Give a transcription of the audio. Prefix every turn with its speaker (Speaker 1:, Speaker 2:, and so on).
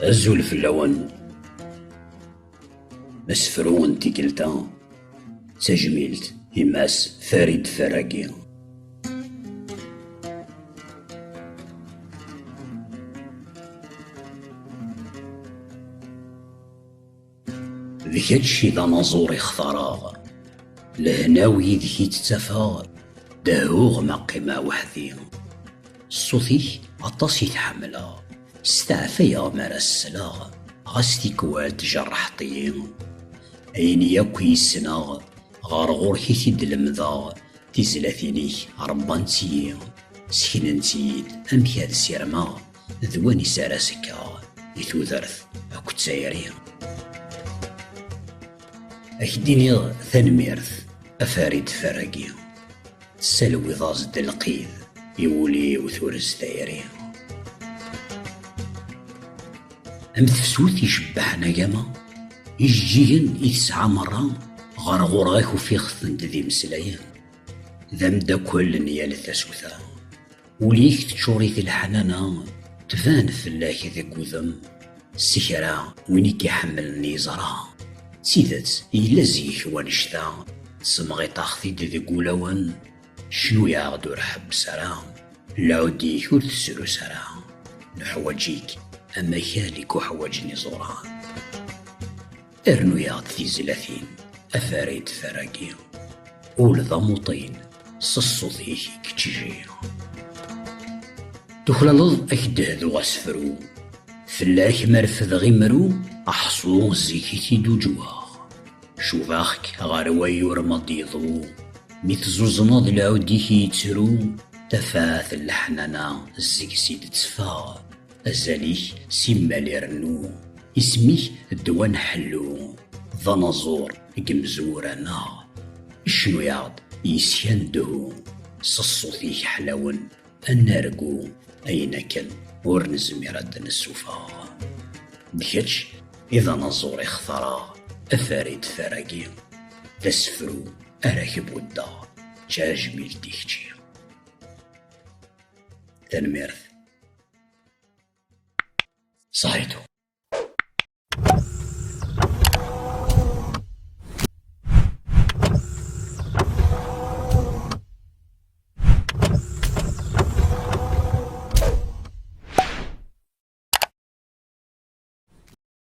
Speaker 1: الزول في اللون مسفرون تيكلتا تجميلت إماس فريد فراقي. ذيك هادشي دانازور اختراغ لهناوي ذيك تتفا داهوغ ما قيمة وحدي. الصوتي عطاس يتحملا استعفيا مرسلا غاس تيكوال تجرحطي أين ياكو يسنا غار غور كيتيد المذا تيزلاتيني ربانتي سكننتيد أمك هاد السيرما ذواني ساراسكا يتوذرث أكو تسايري أكديني ثنميرث أفاريد فراقي تسالوي ضاز دلقيذ يولي وثورز دايري أم تفسوث يشبحنا ياما يجيهن يتسعى مرة غار غوراك وفي خثنت ذي مسلايا ذا مدا كل نيال الثاسوثا وليك تشوريث الحنانة تفان فلاك ذاك وذم السكرة وينك يحمل النيزرة سيدات إلا زيك ونشتا سمغي طاختي ذي قولوان شنو يعدو رحب سرا لعوديك وتسلو سرا نحوجيك أما كالك وحوجني زورا ارنو ياض في زلافين أفاريد فراقي ولذا موطين سصوذيك كتجي تخلالض أكده ذو غسفرو فلاك مرفذ غمرو أحصو زيكي دوجوها شوفاخك غارواي ورمضيضو ميتزوزناض العوديك يترو تفاث اللحنانا الزيك سيد تسفا أزاليك سيما ليرنو اسميك الدوان حلو ظنازور قمزورانا شنو يعض يسيندو سصوثيك حلاون النارقو أين كان ورنزمي ردنا السوفا ديكاتش إذا نزور اخترا أفاريد فراقي ذا سفرو أراكب ودا جاجميل ديكتشي تنميرث صحيتو.